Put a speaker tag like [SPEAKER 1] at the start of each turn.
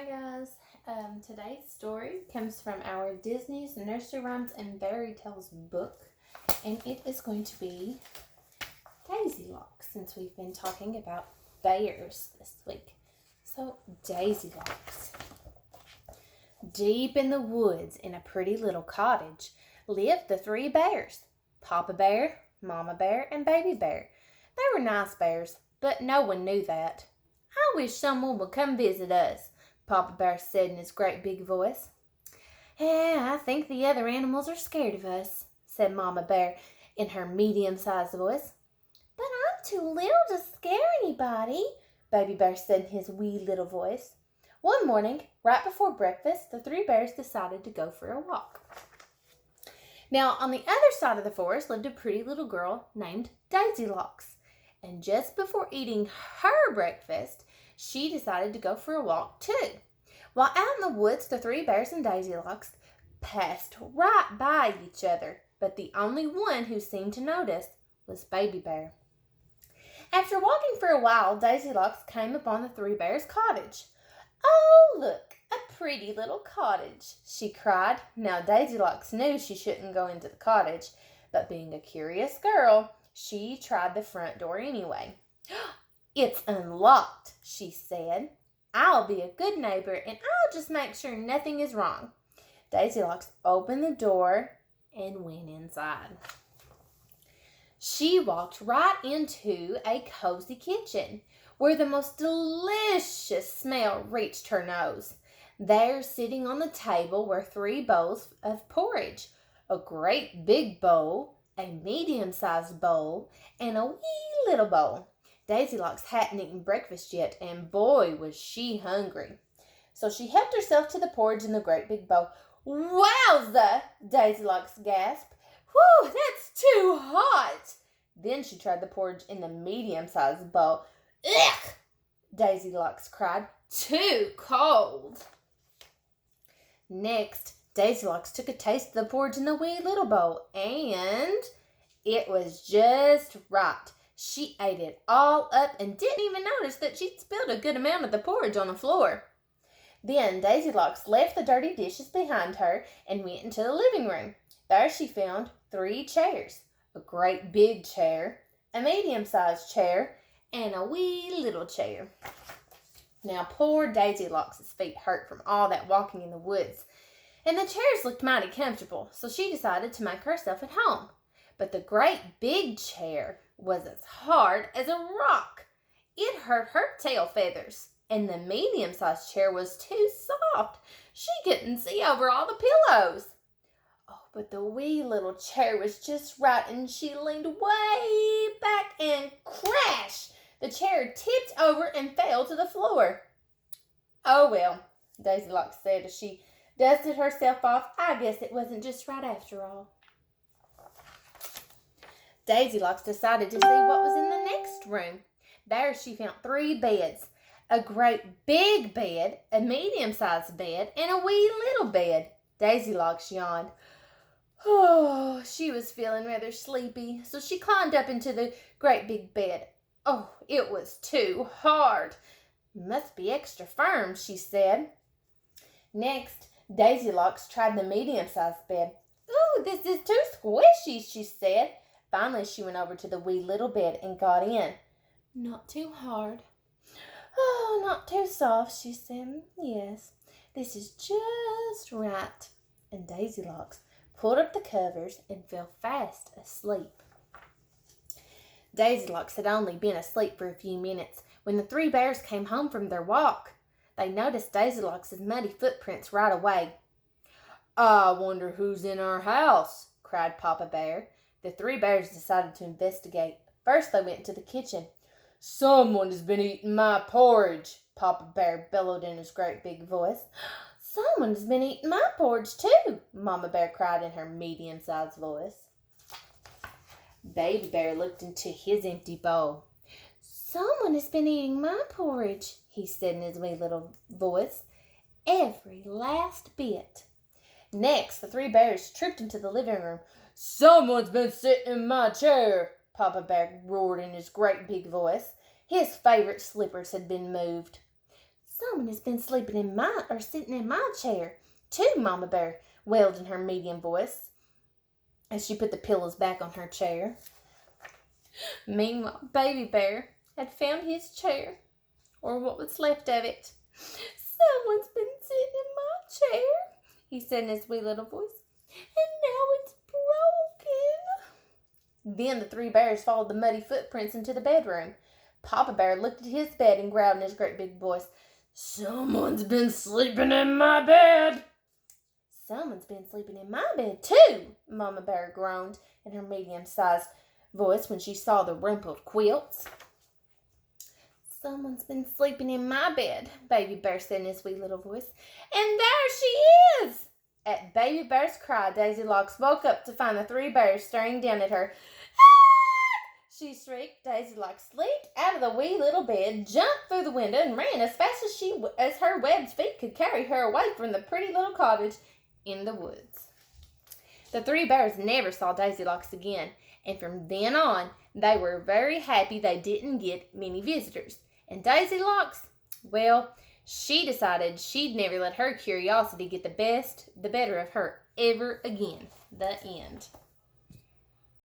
[SPEAKER 1] Hi guys, today's story comes from our Disney's Nursery Rhymes and Fairy Tales book, and it is going to be Daisylocks, since we've been talking about bears this week. So, Daisylocks. Deep in the woods, in a pretty little cottage, lived the three bears, Papa Bear, Mama Bear, and Baby Bear. They were nice bears, but no one knew that. I wish someone would come visit us, Papa Bear said in his great big voice. I think the other animals are scared of us, said Mama Bear in her medium-sized voice. But I'm too little to scare anybody, Baby Bear said in his wee little voice. One morning, right before breakfast, the three bears decided to go for a walk. Now, on the other side of the forest lived a pretty little girl named Daisylocks. And just before eating her breakfast, she decided to go for a walk too. While out in the woods, the three bears and Daisylocks passed right by each other, but the only one who seemed to notice was Baby Bear. After walking for a while, Daisylocks came upon the three bears' cottage. "Oh, look, a pretty little cottage," she cried. Now, Daisylocks knew she shouldn't go into the cottage, but being a curious girl, she tried the front door anyway. "It's unlocked," she said. "I'll be a good neighbor and I'll just make sure nothing is wrong." Daisylocks opened the door and went inside. She walked right into a cozy kitchen where the most delicious smell reached her nose. There, sitting on the table, were 3 bowls of porridge, a great big bowl, a medium-sized bowl, and a wee little bowl. Daisylocks hadn't eaten breakfast yet, and boy, was she hungry. So she helped herself to the porridge in the great big bowl. "Wowza!" Daisylocks gasped. "Whew, that's too hot!" Then she tried the porridge in the medium-sized bowl. "Ugh!" Daisylocks cried. "Too cold!" Next, Daisylocks took a taste of the porridge in the wee little bowl, and it was just right. She ate it all up and didn't even notice that she'd spilled a good amount of the porridge on the floor. Then Daisylocks left the dirty dishes behind her and went into the living room. There she found 3 chairs, a great big chair, a medium-sized chair, and a wee little chair. Now, poor Daisylocks' feet hurt from all that walking in the woods, and the chairs looked mighty comfortable, so she decided to make herself at home. But the great big chair was as hard as a rock. It hurt her tail feathers, and the medium-sized chair was too soft. She couldn't see over all the pillows. Oh, but the wee little chair was just right, and she leaned way back and crash! The chair tipped over and fell to the floor. "Oh well," Daisylocks said as she dusted herself off. "I guess it wasn't just right after all." Daisylocks decided to see what was in the next room. There she found 3 beds, a great big bed, a medium-sized bed, and a wee little bed. Daisylocks yawned. Oh, she was feeling rather sleepy, so she climbed up into the great big bed. Oh, it was too hard. "Must be extra firm," she said. Next, Daisylocks tried the medium-sized bed. "Ooh, this is too squishy," she said. Finally, she went over to the wee little bed and got in. "Not too hard." "Oh, not too soft," she said. "Yes, this is just right." And Daisylocks pulled up the covers and fell fast asleep. Daisylocks had only been asleep for a few minutes when the 3 bears came home from their walk. They noticed Daisylocks' muddy footprints right away. "I wonder who's in our house," cried Papa Bear. The 3 bears decided to investigate. First, they went to the kitchen. "Someone has been eating my porridge," Papa Bear bellowed in his great big voice. "Someone has been eating my porridge too," Mama Bear cried in her medium-sized voice. Baby Bear looked into his empty bowl. "Someone has been eating my porridge," he said in his wee little voice. "Every last bit." Next, the 3 bears trooped into the living room. "Someone's been sitting in my chair," Papa Bear roared in his great big voice. His favorite slippers had been moved. Someone has been sitting in my chair, too, Mama Bear wailed in her medium voice as she put the pillows back on her chair. Meanwhile, Baby Bear had found his chair, or what was left of it. Someone's been sitting in my chair, he said in his wee little voice, and now it's broken. Then the three bears followed the muddy footprints into the bedroom. Papa Bear looked at his bed and growled in his great big voice, Someone's been sleeping in my bed. Someone's been sleeping in my bed, too, Mama Bear groaned in her medium-sized voice when she saw the rumpled quilts. Someone's been sleeping in my bed, Baby Bear said in his wee little voice. And there she is! At Baby Bear's cry, Daisylocks woke up to find the three bears staring down at her. Ah! She shrieked. Daisylocks leaped out of the wee little bed, jumped through the window, and ran as fast as her webbed feet could carry her away from the pretty little cottage in the woods. The three bears never saw Daisylocks again, and from then on, they were very happy they didn't get many visitors. And Daisylocks, well, she decided she'd never let her curiosity get the better of her ever again. The end.